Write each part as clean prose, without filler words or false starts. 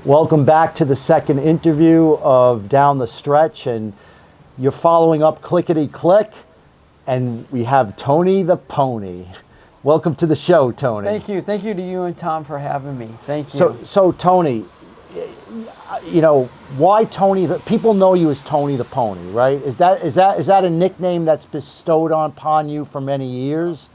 Welcome back to the second interview of Down the Stretch, and you're following up Clickety Click, and we have Tony the Pony. Welcome to the show, Tony. Thank you. Thank you to you and Tom for having me. Thank you. So Tony, you know, why Tony? People know you as Tony the Pony, right? Is that a nickname that's bestowed upon you for many years?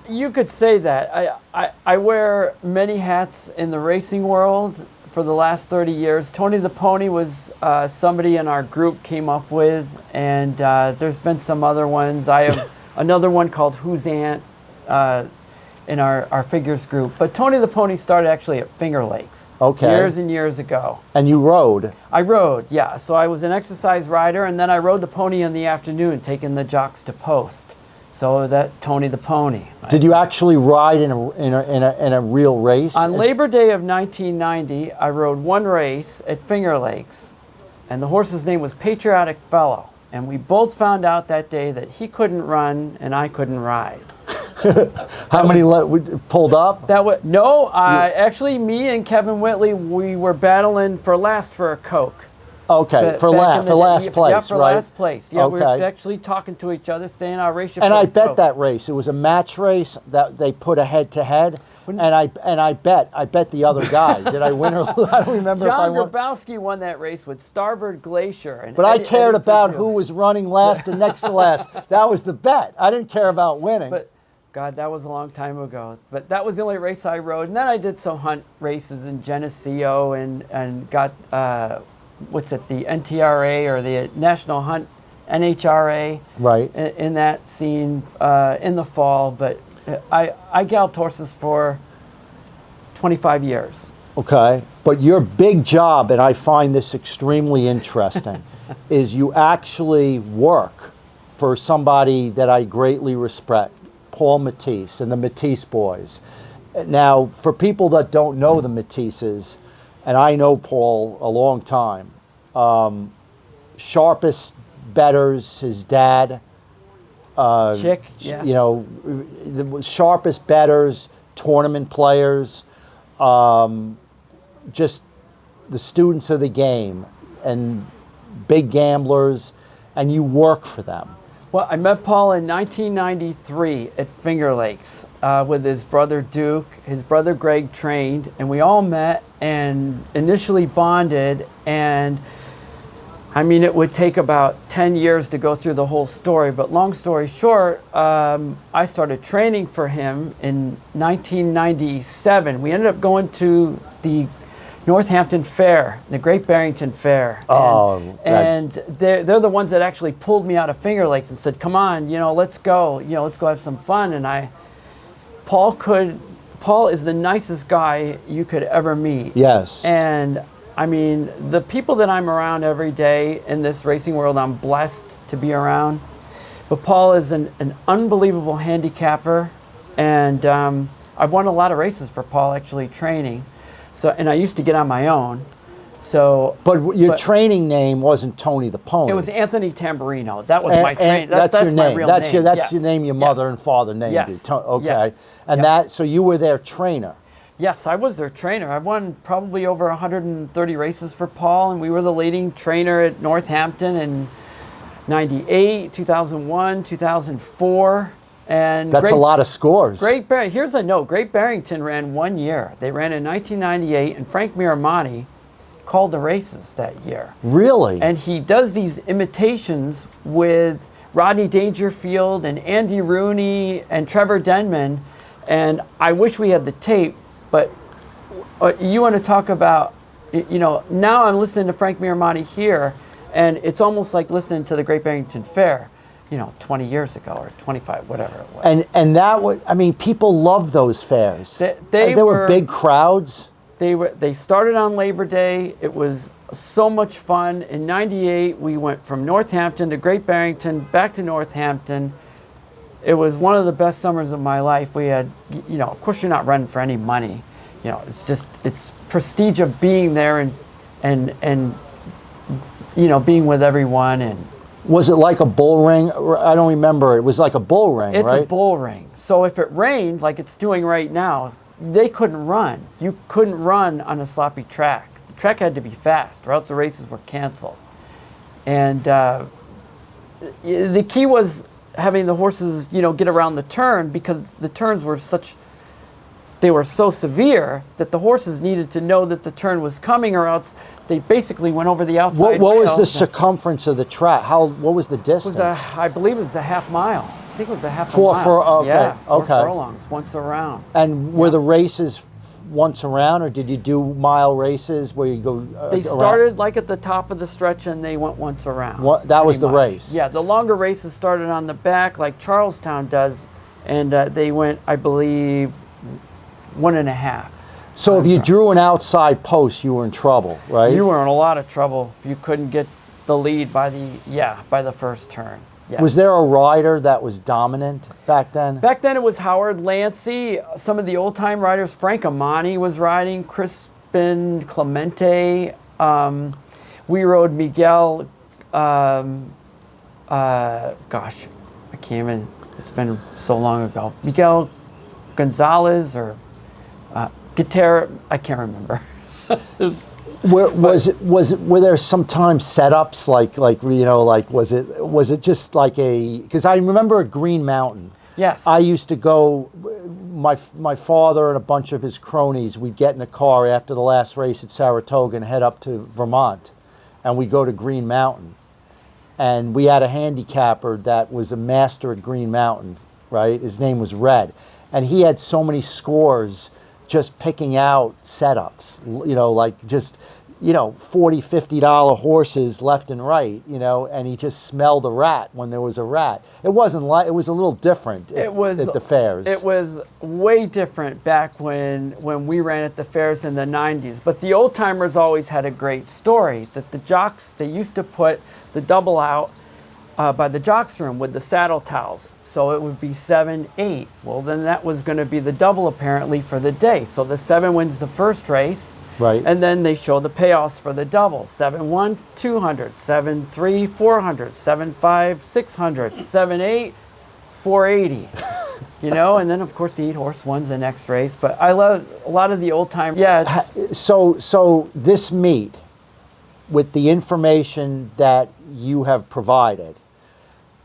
You could say that. I wear many hats in the racing world for the last 30 years. Tony the Pony was somebody in our group came up with, and there's been some other ones. I have another one called Who's Aunt in our figures group. But Tony the Pony started actually at Finger Lakes. Okay. Years and years ago. And you rode? I rode, yeah. So I was an exercise rider, and then I rode the pony in the afternoon, taking the jocks to post. So that Tony the Pony. Did you actually ride in a real race? On Labor Day of 1990, I rode one race at Finger Lakes, and the horse's name was Patriotic Fellow. And we both found out that day that he couldn't run and I couldn't ride. How many pulled up? Actually, me and Kevin Whitley, we were battling for last for a Coke. Okay, for last place, yeah, for right? last place. Yeah, okay. We were actually talking to each other, saying our race. And I bet that race. It was a match race that they put a head-to-head, and I bet the other guy. Did I win or I don't remember if I won. John Grabowski won that race with Starboard Glacier. But I cared about who was running last and next to last. That was the bet. I didn't care about winning. But God, that was a long time ago. But that was the only race I rode. And then I did some hunt races in Geneseo and got the NTRA or the National Hunt NHRA, right? In that scene in the fall. But I galloped horses for 25 years. Okay, but your big job, and I find this extremely interesting, is you actually work for somebody that I greatly respect, Paul Matisse and the Matisse boys. Now, for people that don't know the Matisses, and I know Paul a long time, sharpest bettors, his dad, Chick, yes. You know, the sharpest bettors, tournament players, just the students of the game and big gamblers, and you work for them. Well, I met Paul in 1993 at Finger Lakes with his brother Duke. His brother Greg trained, and we all met and initially bonded. And I mean, it would take about 10 years to go through the whole story, but long story short, I started training for him in 1997. We ended up going to the Northampton Fair, the Great Barrington Fair. And they're the ones that actually pulled me out of Finger Lakes and said, come on, let's go have some fun. And Paul is the nicest guy you could ever meet. Yes. And I mean, the people that I'm around every day in this racing world, I'm blessed to be around. But Paul is an unbelievable handicapper, and I've won a lot of races for Paul actually training. So, and I used to get on my own. So, but your training name wasn't Tony the Pony. It was Anthony Tamburino. That was my training. That's your name. My real name. That's your name. Your mother and father named you. Okay, yeah. And so you were their trainer. Yes, I was their trainer. I won probably over 130 races for Paul, and we were the leading trainer at Northampton in 98, 2001, 2004. And that's a lot of scores. Here's a note. Great Barrington ran 1 year. They ran in 1998, and Frank Miramonte called the races that year. Really? And he does these imitations with Rodney Dangerfield and Andy Rooney and Trevor Denman, and I wish we had the tape, but you want to talk about, now I'm listening to Frank Miramonte here, and it's almost like listening to the Great Barrington Fair. 20 years ago or 25, whatever it was. And that was, I mean, people love those fairs. They were big crowds. They started on Labor Day. It was so much fun. In 98, we went from Northampton to Great Barrington, back to Northampton. It was one of the best summers of my life. We had, of course you're not running for any money. It's prestige of being there and being with everyone. And was it like a bull ring? I don't remember. It was like a bull ring, right? It's a bull ring. So if it rained, like it's doing right now, they couldn't run. You couldn't run on a sloppy track. track had to be fast, or else the races were canceled. And the key was having the horses, get around the turn, because the turns were they were so severe that the horses needed to know that the turn was coming, or else they basically went over the outside. What was the rails. circumference of the track? What was the distance? I believe it was a half mile. I think it was a half a mile. Okay, yeah, four okay. furlongs, once around. And were the races once around, or did you do mile races where you go They around? started like at the top of the stretch, and they went once around. That was pretty the much. race? Yeah, the longer races started on the back, like Charlestown does, and they went, I believe, 1.5. So if you drew an outside post, you were in trouble, right? You were in a lot of trouble if you couldn't get the lead by the first turn. Yes. Was there a rider that was dominant back then? Back then it was Howard Lancey. Some of the old-time riders, Frank Amani was riding, Crispin Clemente. We rode Miguel, gosh, I can't even, it's been so long ago. Miguel Gonzalez or Guitar, I can't remember. Were there sometimes setups was it just like because I remember at Green Mountain. Yes. I used to go, my father and a bunch of his cronies, we'd get in a car after the last race at Saratoga and head up to Vermont, and we'd go to Green Mountain. And we had a handicapper that was a master at Green Mountain, right? His name was Red. And he had so many scores just picking out setups, just $40, $50 horses left and right, and he just smelled a rat when there was a rat. It wasn't like, it was a little different at the fairs. It was way different back when we ran at the fairs in the 90s. But the old timers always had a great story that the jocks, they used to put the double out by the jocks room with the saddle towels. So it would be 7, 8. Well, then that was going to be the double apparently for the day. So the 7 wins the first race. Right. And then they show the payoffs for the double. 7-1, 200. 7-3, 400. 7-5, 600. 7-8, 480. And then of course the 8 horse wins the next race. But I love a lot of the old time. Yeah. So this meet, with the information that you have provided,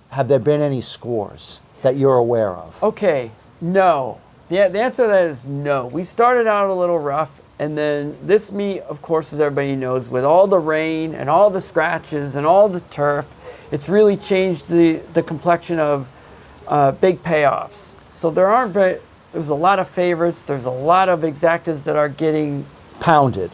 have there been any scores that you're aware of? Okay, no. The answer to that is no. We started out a little rough, and then this meet, of course, as everybody knows, with all the rain and all the scratches and all the turf, it's really changed the complexion of big payoffs. So there's a lot of favorites. There's a lot of exactas that are getting pounded.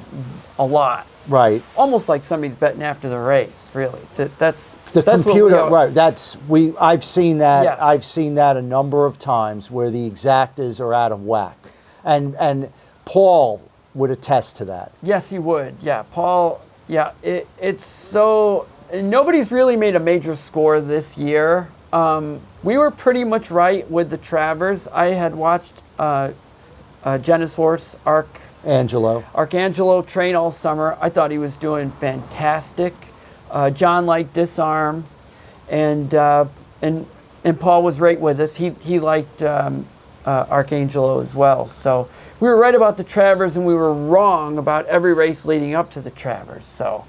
A lot. Right. Almost like somebody's betting after the race, really. That's computer, right. I've seen that. Yes. I've seen that a number of times where the exactas are out of whack. And Paul would attest to that. Yes, he would. Yeah, Paul, it's so, nobody's really made a major score this year. We were pretty much right with the Travers. I had watched Jenna's horse, Arcangelo train all summer. I thought he was doing fantastic. John liked Disarm, and Paul was right with us. He liked Arcangelo as well. So we were right about the Travers, and we were wrong about every race leading up to the Travers. So,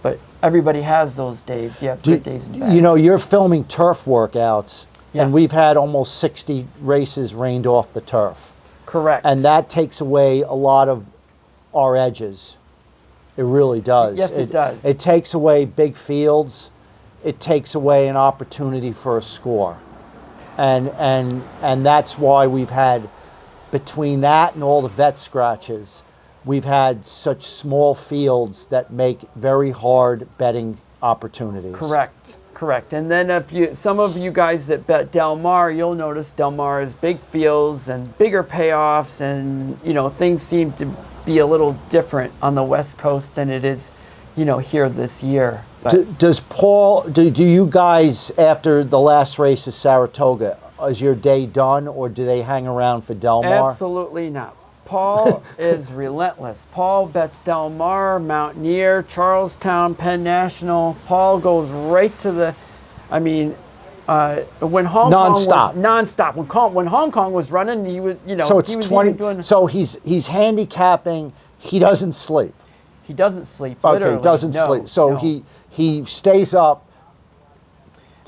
but everybody has those days. Yeah, good days and bad. You're filming turf workouts, Yes. and we've had almost 60 races rained off the turf. Correct. And that takes away a lot of our edges. It really does. Yes, it does. It takes away big fields. It takes away an opportunity for a score. And that's why we've had, between that and all the vet scratches, we've had such small fields that make very hard betting opportunities. Correct. And then some of you guys that bet Del Mar, you'll notice Del Mar is big fields and bigger payoffs, and things seem to be a little different on the West Coast than it is, here this year. Do you guys, after the last race of Saratoga, is your day done, or do they hang around for Del Mar? Absolutely not. Paul is relentless. Paul bets Del Mar, Mountaineer, Charlestown, Penn National. Paul goes right to the, when Hong Kong was nonstop. When Hong Kong was running, he was, So it's 20. So he's handicapping. He doesn't sleep. He doesn't sleep. Okay, Literally, doesn't no, sleep. So no. he stays up.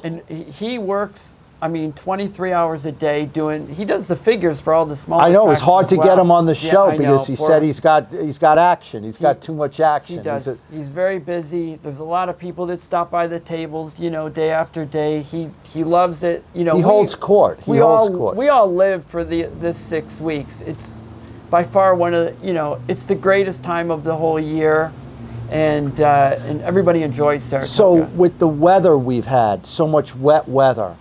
And he works, 23 hours a day doing. He does the figures for all the smaller. I know it's tracks hard as to well. get him on the Yeah, show I because know, he poor- said he's got action. He's got too much action. He does. He's very busy. There's a lot of people that stop by the tables, day after day. He loves it. He holds court. He holds court. We all live for this 6 weeks. It's by far one of the, it's the greatest time of the whole year, and everybody enjoys Saratoga. So with the weather we've had, so much wet weather,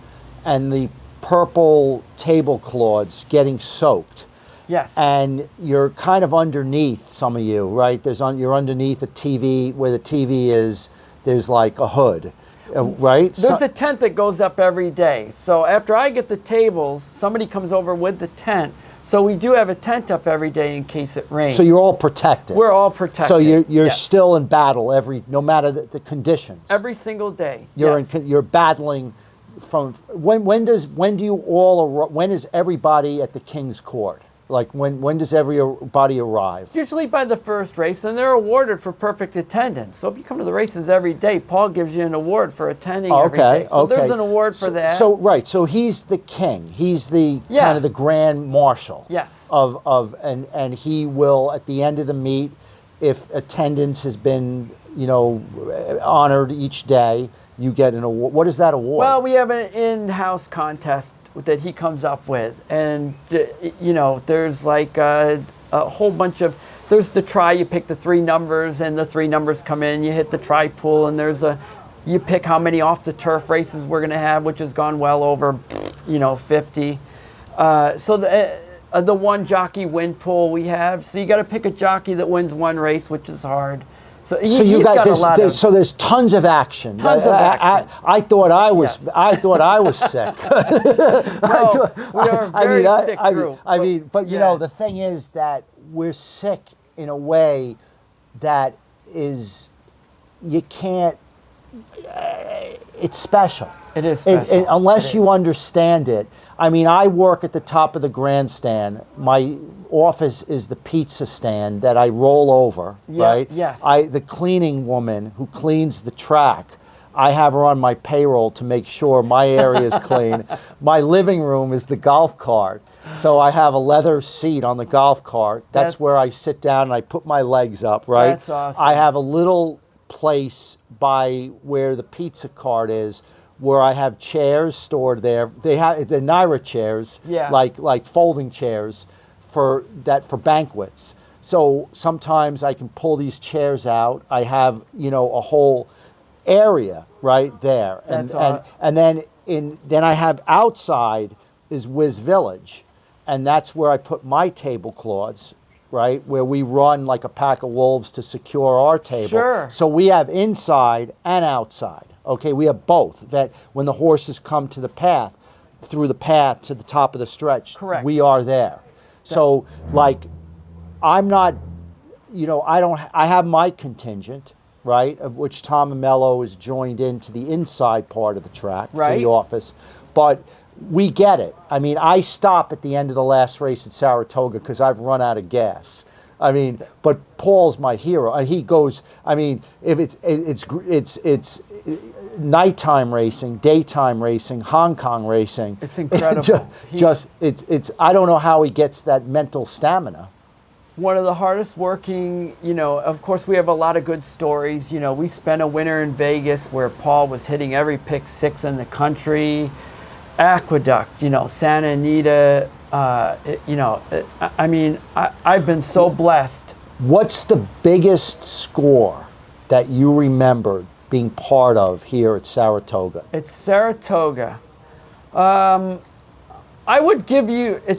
and the purple tablecloths getting soaked. Yes. And you're kind of underneath, some of you, right? You're underneath a TV where the TV is. There's like a hood, right? There's a tent that goes up every day. So after I get the tables, somebody comes over with the tent. So we do have a tent up every day in case it rains. So you're all protected. We're all protected. So you're yes. still in battle no matter the conditions. Every single day. You're yes. you're battling from when is everybody at the King's Court? Like when does everybody arrive? Usually by the first race, and they're awarded for perfect attendance. So if you come to the races every day, Paul gives you an award for attending every day. So there's an award for that. So he's the king. He's the kind of the grand marshal. Yes. And he will at the end of the meet, if attendance has been honored each day, you get an award. What is that award? Well, we have an in-house contest that he comes up with, and there's like a whole bunch of. There's the try. You pick the 3 numbers, and the 3 numbers come in. You hit the try pool, and you pick how many off the turf races we're going to have, which has gone well over, 50. So the one jockey win pool we have. So you got to pick a jockey that wins one race, which is hard. So you got this. So there's tons of action. Tons of action. I thought I was. I thought I was sick. No, we are a very sick group. But the thing is that we're sick in a way that is, you can't. It's special. It is special. Unless you understand it. I work at the top of the grandstand. My office is the pizza stand that I roll over, right? Yes. The cleaning woman who cleans the track, I have her on my payroll to make sure my area is clean. My living room is the golf cart. So I have a leather seat on the golf cart. That's where I sit down and I put my legs up, right? That's awesome. I have a little place by where the pizza cart is, where I have chairs stored there. They're Naira chairs, like folding chairs for banquets. So sometimes I can pull these chairs out. I have a whole area right there, and then I have outside is Wiz Village, and that's where I put my tablecloths. Right, where we run like a pack of wolves to secure our table. Sure. So we have inside and outside. Okay, we have both. That when the horses come to the path, through the path to the top of the stretch, correct, we are there. So I'm not, I have my contingent, right, of which Tom and Mello is joined into the inside part of the track, to the office, but we get it. I stop at the end of the last race at Saratoga because I've run out of gas. But Paul's my hero. And he goes, if it's nighttime racing, daytime racing, Hong Kong racing. It's incredible. It's I don't know how he gets that mental stamina. One of the hardest working, of course we have a lot of good stories. We spent a winter in Vegas where Paul was hitting every pick 6 in the country. Aqueduct, Santa Anita, I've been so blessed. What's the biggest score that you remembered being part of here at Saratoga? At Saratoga, I would give you a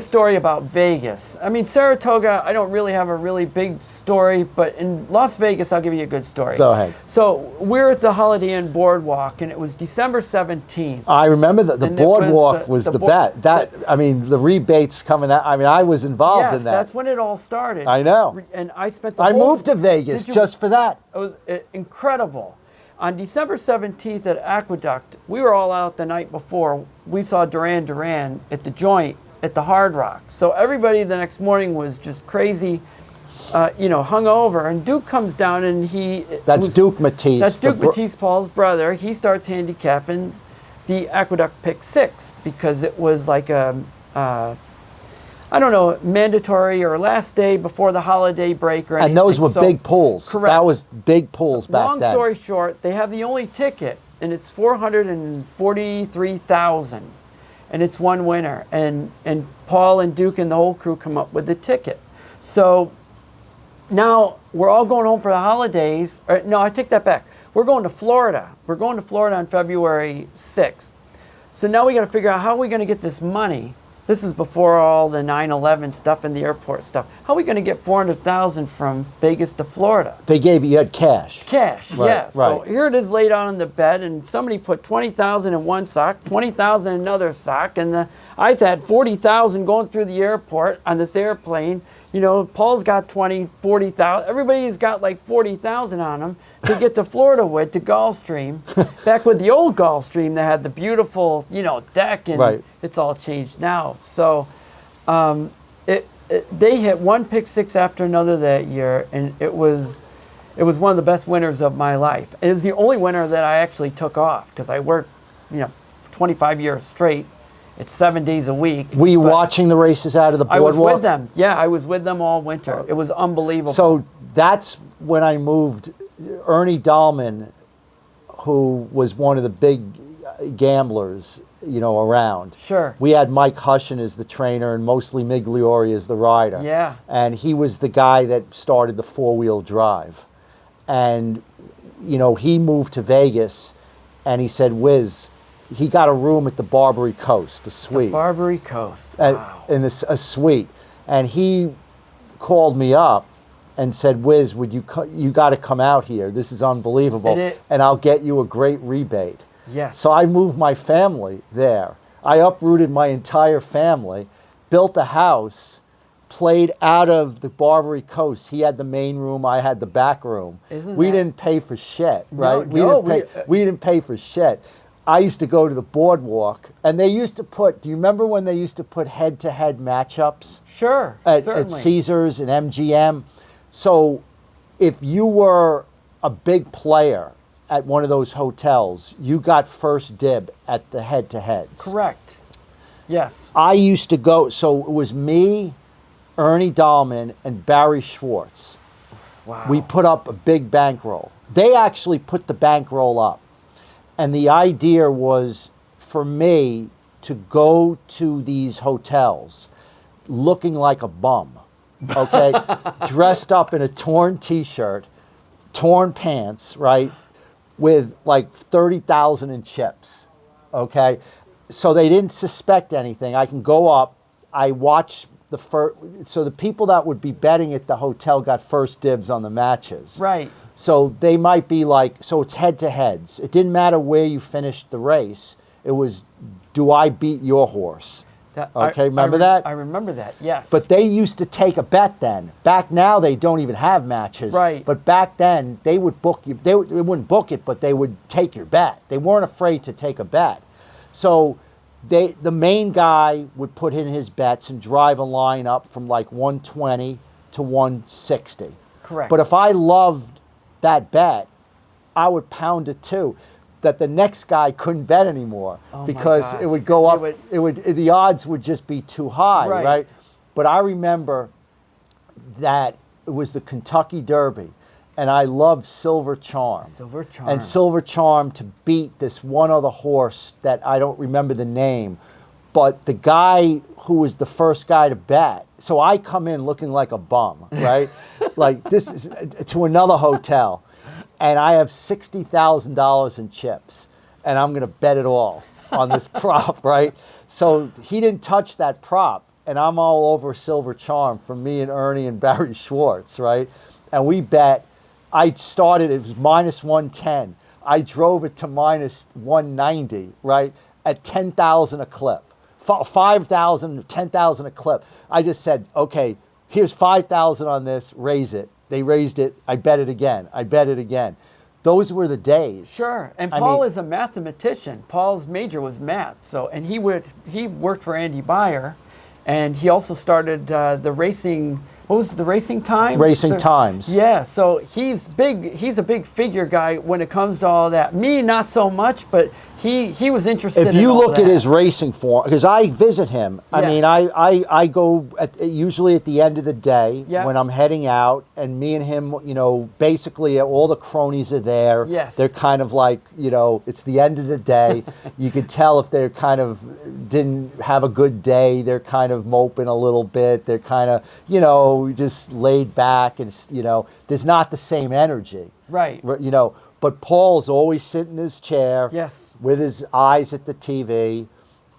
story about Vegas. Saratoga, I don't really have a really big story, but in Las Vegas, I'll give you a good story. Go ahead. So we're at the Holiday Inn Boardwalk, and it was December 17th. I remember that the boardwalk was the bet. The rebates coming out. I was involved in that. Yes, that's when it all started. I know. And I spent I moved to Vegas just for that. It was incredible. On December 17th at Aqueduct, we were all out the night before. We saw Duran Duran at the joint at the Hard Rock. So everybody the next morning was just crazy, hungover. And Duke comes down and That's Duke Matisse. That's Duke Matisse, Paul's brother. He starts handicapping the Aqueduct Pick 6 because it was like mandatory or last day before the holiday break or anything. And those were big pulls. Correct. That was big pulls back then. Long story short, they have the only ticket, and it's 443,000, and it's one winner. And Paul and Duke and the whole crew come up with the ticket. So now we're all going home for the holidays. No, I take that back. We're going to Florida. We're going to Florida on February 6th. So now we got to figure out how are we going to get this money. This is before all the 9/11 stuff and the airport stuff. How are we going to get 400,000 from Vegas to Florida? You had cash. Cash, Right, yeah. So right. here it is laid out on the bed, and somebody put 20,000 in one sock, 20,000 in another sock, and I had 40,000 going through the airport on this airplane. Paul's got 20, 40,000. Everybody's got like 40,000 on them to get to Florida with, to Gulfstream. Back with the old Gulfstream that had the beautiful, deck, and Right. it's all changed now. So they hit one pick 6 after another that year, and it was one of the best winners of my life. It was the only winner that I actually took off because I worked, 25 years straight. It's 7 days a week. Were you watching the races out of the boardwalk? I was with them. Yeah, I was with them all winter. It was unbelievable. So that's when I moved. Ernie Dahlman, who was one of the big gamblers, around. Sure. We had Mike Hushin as the trainer and mostly Migliori as the rider. Yeah. And he was the guy that started the four-wheel drive. And, he moved to Vegas and he said, Wiz, he got a room at the Barbary Coast, a suite. Barbary Coast. Wow. In a suite. And he called me up and said, Wiz, you got to come out here. This is unbelievable. And I'll get you a great rebate. Yes. So I moved my family there. I uprooted my entire family, built a house, played out of the Barbary Coast. He had the main room, I had the back room. We didn't pay for shit, right? We didn't pay for shit. I used to go to the boardwalk, and they used to put, do you remember when they used to put head-to-head matchups? Sure, At Caesars and MGM? So if you were a big player at one of those hotels, you got first dib at the head-to-heads. Correct. Yes. I used to go, so it was me, Ernie Dahlman, and Barry Schwartz. Wow. We put up a big bankroll. They actually put the bankroll up. And the idea was for me to go to these hotels looking like a bum, okay? Dressed up in a torn t-shirt, torn pants, right? With like 30,000 in chips, okay? So they didn't suspect anything. I can go up, I watch so the people that would be betting at the hotel got first dibs on the matches. Right. So they might be like, so it's head-to-heads. It didn't matter where you finished the race. It was, do I beat your horse? Remember that? I remember that, yes. But they used to take a bet then. Back now, they don't even have matches. Right. But back then, they would book you. They wouldn't book it, but they would take your bet. They weren't afraid to take a bet. So the main guy would put in his bets and drive a line up from like 120 to 160. Correct. But if I loved that bet, I would pound it too. That the next guy couldn't bet anymore because it would go up. The odds would just be too high, right? But I remember that it was the Kentucky Derby, and I loved Silver Charm. Silver Charm. And Silver Charm to beat this one other horse that I don't remember the name, but the guy who was the first guy to bet. So I come in looking like a bum, right? Like this is to another hotel, and I have $60,000 in chips, and I'm going to bet it all on this prop, right? So he didn't touch that prop, and I'm all over Silver Charm from me and Ernie and Barry Schwartz, right? And we bet. I started, it was minus 110. I drove it to minus 190, right? At 10,000 a clip. 5,000, 10,000 a clip. I just said, okay, here's 5,000 on this, raise it. They raised it, I bet it again. I bet it again. Those were the days. Sure, and Paul is a mathematician. Paul's major was math, and he worked for Andy Beyer, and he also started the racing. What was the Racing Times? Racing Times. Yeah, so he's big. He's a big figure guy when it comes to all that. Me, not so much, but he was interested. If in you all look that. at his racing form, because I visit him. I Yeah. mean, I go usually at the end of the day Yeah. when I'm heading out, and me and him, you know, basically all the cronies are there. Yes. They're kind of like, you know, it's the end of the day. You could tell if they're kind of didn't have a good day. They're kind of moping a little bit. They're kind of, you know, just laid back, and you know, there's not the same energy. Right. You know, but Paul's always sitting in his chair. Yes. With his eyes at the TV.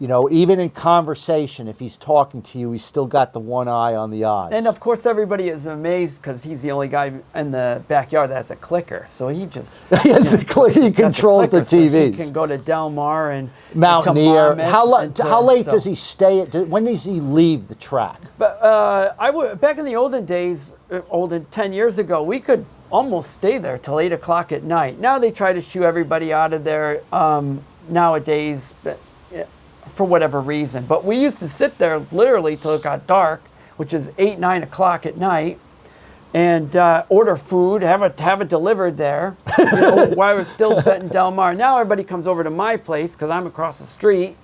You know, even in conversation, if he's talking to you, he's still got the one eye on the odds. And of course, everybody is amazed because he's the only guy in the backyard that has a clicker. So he just he has the click. He controls the clicker, so TV. he can go to Del Mar and Mountaineer. and to How Monmouth, late so- does he stay? When does he leave the track? But back in the olden days, 10 years ago, we could almost stay there till 8 o'clock at night. Now they try to shoo everybody out of there nowadays, for whatever reason. But we used to sit there literally till it got dark, which is 8, 9 o'clock at night, and order food, have it delivered there. You know, while we're still betting Del Mar. Now everybody comes over to my place because I'm across the street.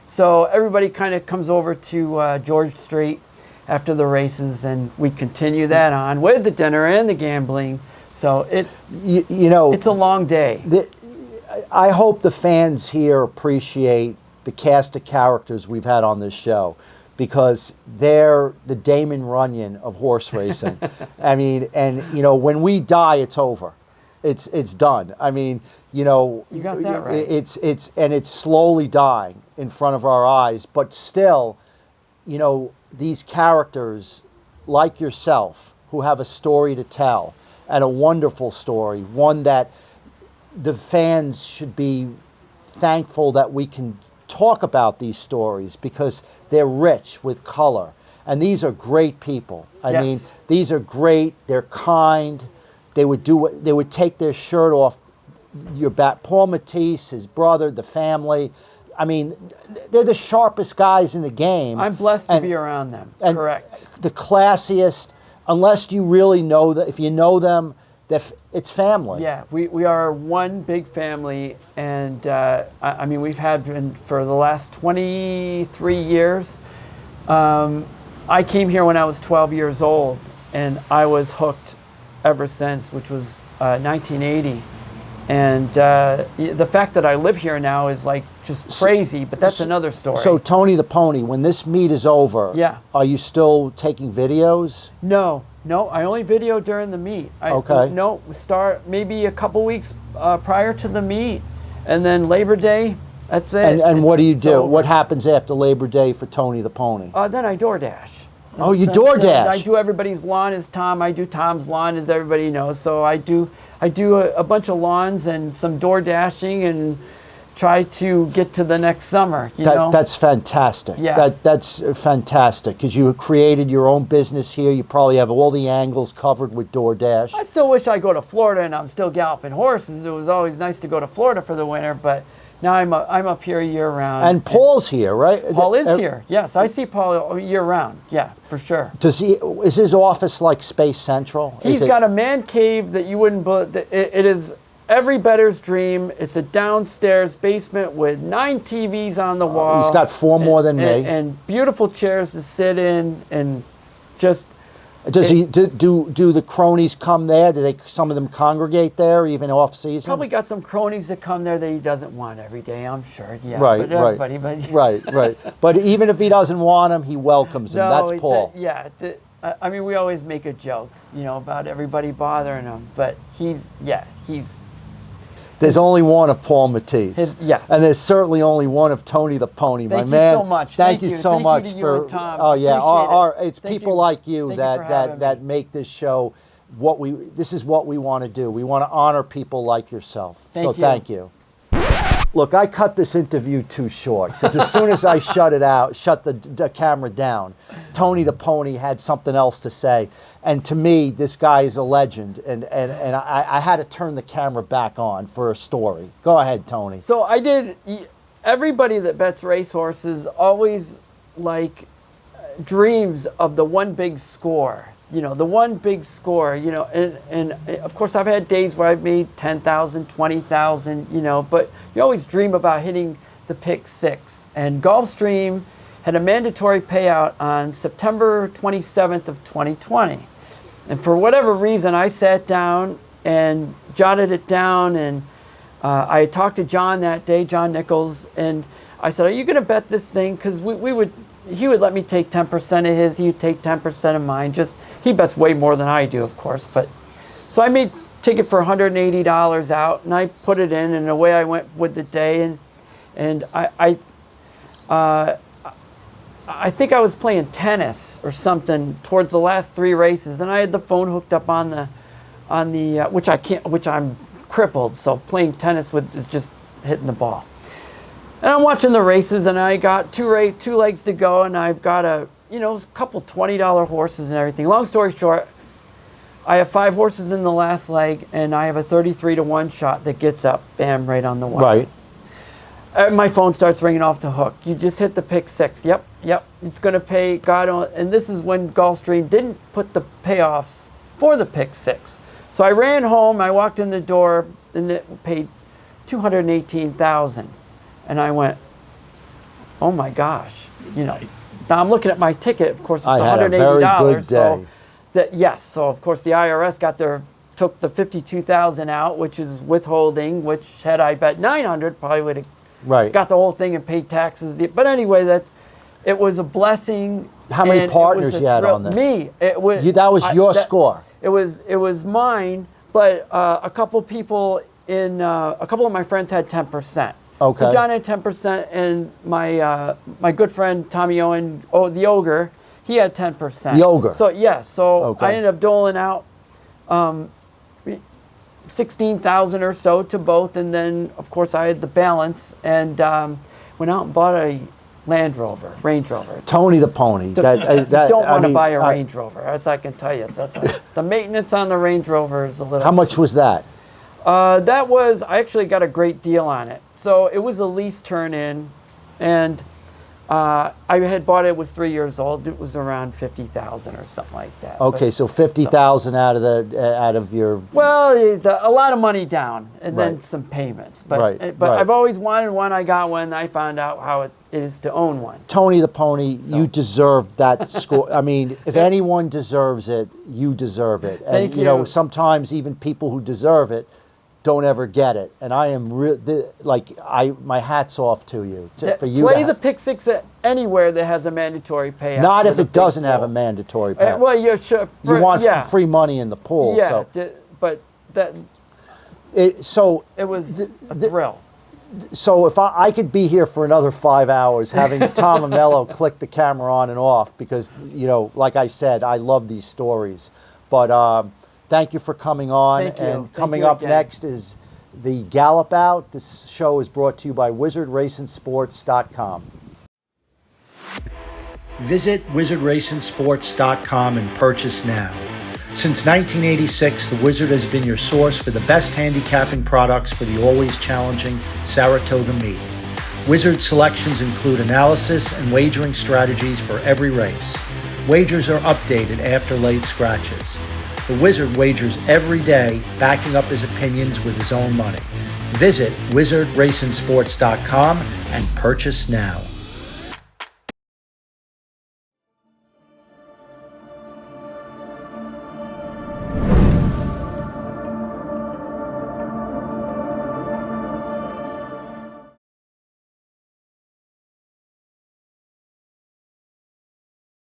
So everybody kind of comes over to George Street after the races, and we continue that on with the dinner and the gambling. So You know, it's a long day. I hope the fans here appreciate the cast of characters we've had on this show, because they're the Damon Runyon of horse racing. I mean, and you know, when we die, it's over. It's done. I mean, you know, You got that right. It's slowly dying in front of our eyes, but still, you know, these characters like yourself who have a story to tell, and a wonderful story, one that the fans should be thankful that we can talk about these stories, because they're rich with color, and these are great people. I mean, these are great. They're kind. They would take their shirt off your back. Paul Matisse, his brother, the family. I mean, they're the sharpest guys in the game. I'm blessed to be around them. And Correct. The classiest, unless you really know that. If you know them, it's family. Yeah, we are one big family, and I mean, we've had been for the last 23 years. I came here when I was 12 years old, and I was hooked ever since, which was 1980. And the fact that I live here now is like just crazy, but that's another story. So Tony the Pony, when this meet is over, Yeah. are you still taking videos? No, I only video during the meet. Okay. No, start maybe a couple weeks prior to the meet, and then Labor Day, that's it. And what do you It's do? over. What happens after Labor Day for Tony the Pony? Then I DoorDash. Oh, you Then DoorDash? I do everybody's lawn as Tom. I do Tom's lawn, as everybody knows. So I do a bunch of lawns and some door dashing, and try to get to the next summer. You know? That's fantastic. Yeah. That's fantastic, because you created your own business here. You probably have all the angles covered with DoorDash. I still wish I go to Florida and I'm still galloping horses. It was always nice to go to Florida for the winter, but now I'm up here year round. And Paul's here, right? Paul is here. Yes, I see Paul year round. Yeah, for sure. Is his office like Space Central? He's got a man cave that you wouldn't believe. It is every bettor's dream. It's a downstairs basement with 9 TVs on the wall. He's got 4 more than me. And beautiful chairs to sit in, and just. Does he do the cronies come there? Do some of them congregate there even off season? Probably got some cronies that come there that he doesn't want every day, I'm sure. Yeah, Right, but everybody, right. But even if he doesn't want them, he welcomes them. That's Paul. I mean, we always make a joke, about everybody bothering him, but he's. There's only one of Paul Matisse. Yes. And there's certainly only one of Tony the Pony, my man. Thank you so much. Thank you so much to you for. and Tom. Oh yeah, Appreciate it. it's Thank people you. like you Thank you for having that me. make this show. This is what we want to do. We want to honor people like yourself. Thank you. Look, I cut this interview too short, because as soon as I shut the camera down, Tony the Pony had something else to say. And to me, this guy is a legend. And I had to turn the camera back on for a story. Go ahead, Tony. So everybody that bets racehorses always dreams of the one big score. You know, the one big score, you know, and of course I've had days where I've made 10,000, 20,000, you know, but you always dream about hitting the pick six. And Gulfstream had a mandatory payout on September 27th of 2020. And for whatever reason, I sat down and jotted it down, and I talked to John that day, John Nichols, and I said, are you going to bet this thing? Because he would let me take 10% of his, he would take 10% of mine. Just, he bets way more than I do, of course. But so I made ticket for $180 out, and I put it in, and away I went with the day. And I think I was playing tennis or something towards the last 3 races, and I had the phone hooked up on the which I'm crippled, so playing tennis is just hitting the ball. And I'm watching the races, and I got two legs to go, and I've got a couple $20 horses and everything. Long story short, I have 5 horses in the last leg, and I have a 33-to-1 shot that gets up, bam, right on the one. Right. My phone starts ringing off the hook. You just hit the pick six. Yep. It's going to pay. And this is when Gulfstream didn't put the payoffs for the pick six. So I ran home. I walked in the door, and it paid $218,000. And I went, oh my gosh, you know. Now I'm looking at my ticket. Of course, it's $180. I had a very good day. So of course the IRS took the $52,000 out, which is withholding. Which had I bet $900, probably would have got the whole thing and paid taxes. But anyway, it was a blessing. How many partners you had on this? Me. That was your score. It was mine, but a couple people a couple of my friends had 10%. Okay. So John had 10%, and my good friend Tommy Owen, the Ogre, he had 10%. The Ogre. So I ended up doling out 16,000 or so to both, and then of course I had the balance, and went out and bought a Range Rover. Tony the Pony. You don't want to buy a Range Rover. That's I can tell you. That's the maintenance on the Range Rover is a little. How much was that? I actually got a great deal on it. So it was a lease turn-in, and I had bought it was 3 years old. It was around 50,000 or something like that. Okay, so 50,000 out of your. Well, a lot of money down, and then some payments. But I've always wanted one. I got one. I found out how it is to own one. Tony the Pony, you deserve that score. I mean, if anyone deserves it, you deserve it. And Thank you. Sometimes even people who deserve it don't ever get it, and I am my hat's off to you for you. Play the pick six anywhere that has a mandatory payout. Not if it doesn't have a mandatory payout. Well, you should. You want free money in the pool. Yeah, so. But that. It was a thrill. So if I could be here for another 5 hours having Tom Amello click the camera on and off, because like I said, I love these stories, but. Thank you for coming on. Thank you. And coming up next is the Gallop Out. This show is brought to you by WizardRacingSports.com. Visit WizardRacingSports.com and purchase now. Since 1986, the Wizard has been your source for the best handicapping products for the always challenging Saratoga meet. Wizard selections include analysis and wagering strategies for every race. Wagers are updated after late scratches. The Wizard wagers every day, backing up his opinions with his own money. Visit WizardRacingSports.com and purchase now.